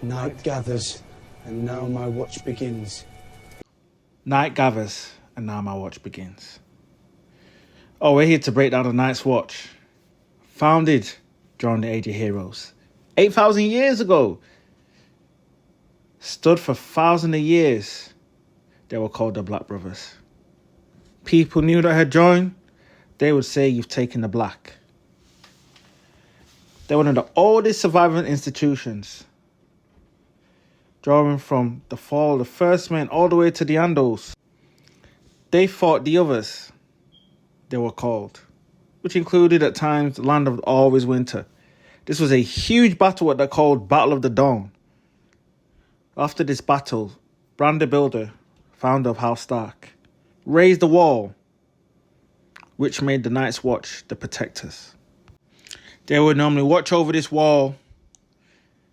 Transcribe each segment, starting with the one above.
Night gathers, and now my watch begins. Night gathers, and now my watch begins. Oh, we're here to break down the Night's Watch. Founded during the Age of Heroes. 8,000 years ago. Stood for thousands of years. They were called the Black Brothers. People knew that had joined. They would say, you've taken the black. They're one of the oldest surviving institutions. Drawing from the fall of the first men all the way to the Andals. They fought the others, they were called, which included at times the land of always winter. This was a huge battle, what they called Battle of the Dawn. After this battle, Bran the Builder, founder of House Stark, raised the wall, which made the Night's Watch the protectors. They would normally watch over this wall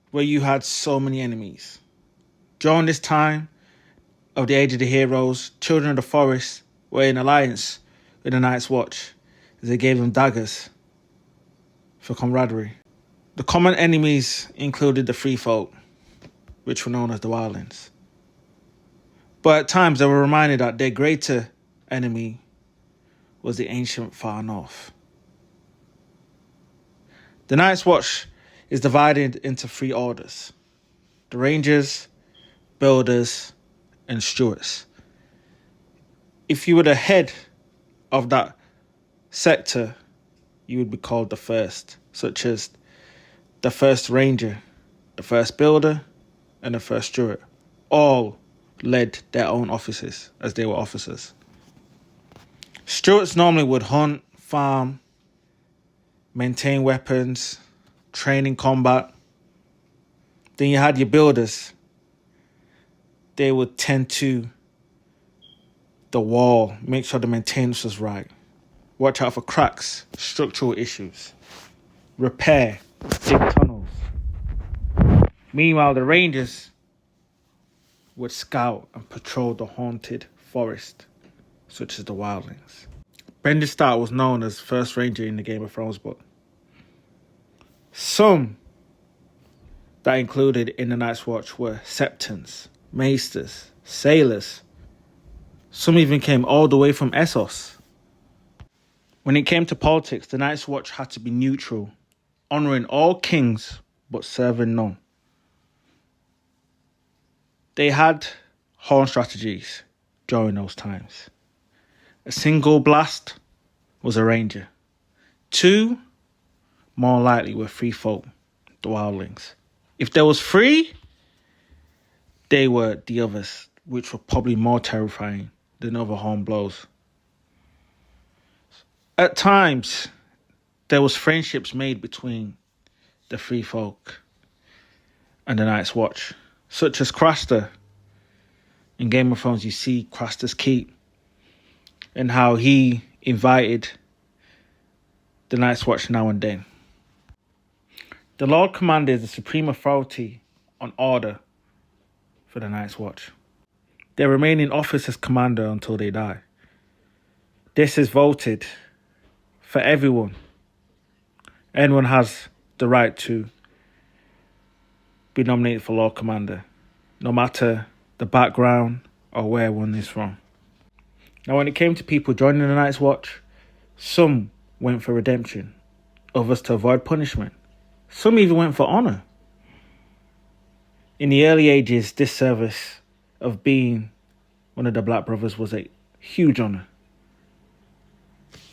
where you had so many enemies. During this time of the Age of the Heroes, Children of the Forest were in alliance with the Night's Watch, as they gave them daggers for camaraderie. The common enemies included the Free Folk, which were known as the Wildlings. But at times they were reminded that their greater enemy was the ancient Far North. The Night's Watch is divided into three orders: the Rangers, Builders, and Stewards. If you were the head of that sector, you would be called the first, such as the first Ranger, the first Builder, and the first Steward. All led their own offices as they were officers. Stewards normally would hunt, farm, maintain weapons, train in combat. Then you had your Builders. They would tend to the wall, make sure the maintenance was right, watch out for cracks, structural issues, repair, dig tunnels. Meanwhile, the Rangers would scout and patrol the haunted forest, such as the Wildlings. Brendan Stark was known as First Ranger in the Game of Thrones book. Some that included in the Night's Watch were Septons, Maesters, Sailors. Some even came all the way from Essos. When it came to politics, the Night's Watch had to be neutral, honouring all kings but serving none. They had horn strategies during those times. A single blast was a Ranger. Two, more likely, were Free Folk, the Wildlings. If there was three, they were the others, which were probably more terrifying than other horn blows. At times, there was friendships made between the Free Folk and the Night's Watch, such as Craster. In Game of Thrones, you see Craster's Keep and how he invited the Night's Watch now and then. The Lord Commander is the supreme authority on order for the Night's Watch. They remain in office as commander until they die. This is voted for everyone. Anyone has the right to be nominated for Lord Commander, no matter the background or where one is from. Now, when it came to people joining the Night's Watch, some went for redemption, others to avoid punishment. Some even went for honour. In the early ages, this service of being one of the Black Brothers was a huge honour.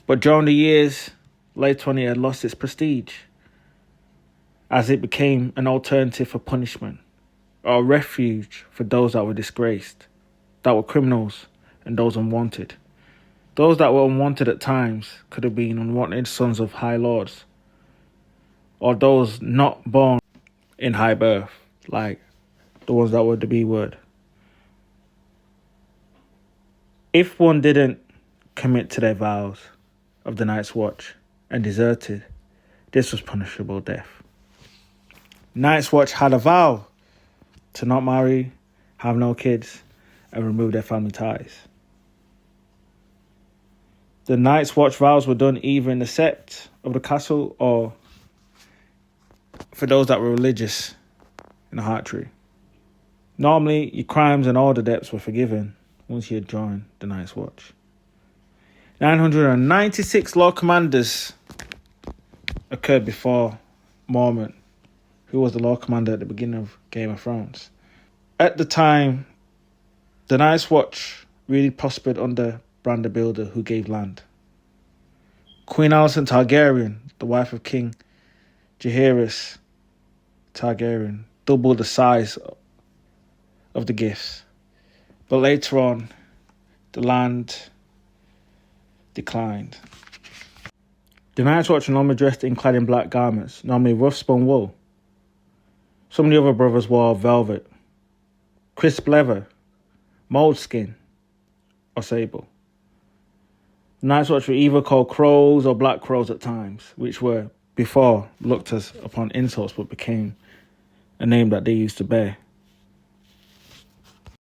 But during the years, later on it had lost its prestige, as it became an alternative for punishment, or a refuge for those that were disgraced, that were criminals, and those unwanted. Those that were unwanted at times could have been unwanted sons of High Lords, or those not born in high birth, like the ones that were the B word. If one didn't commit to their vows of the Night's Watch and deserted, this was punishable death. Night's Watch had a vow to not marry, have no kids, and remove their family ties. The Night's Watch vows were done either in the sept of the castle or for those that were religious in a heart tree. Normally, your crimes and all the debts were forgiven once you had joined the Night's Watch. 996 Lord Commanders occurred before Mormont, who was the Lord Commander at the beginning of Game of Thrones. At the time, the Night's Watch really prospered under Bran the Builder, who gave land. Queen Alicent Targaryen, the wife of King Jaehaerys Targaryen, doubled the size of the gifts. But later on, the land declined. The Night's Watch were normally dressed in clad in black garments, normally rough spun wool. Some of the other brothers wore velvet, crisp leather, moleskin, or sable. The Night's Watch were either called crows or black crows at times, which were before looked as upon insults but became a name that they used to bear.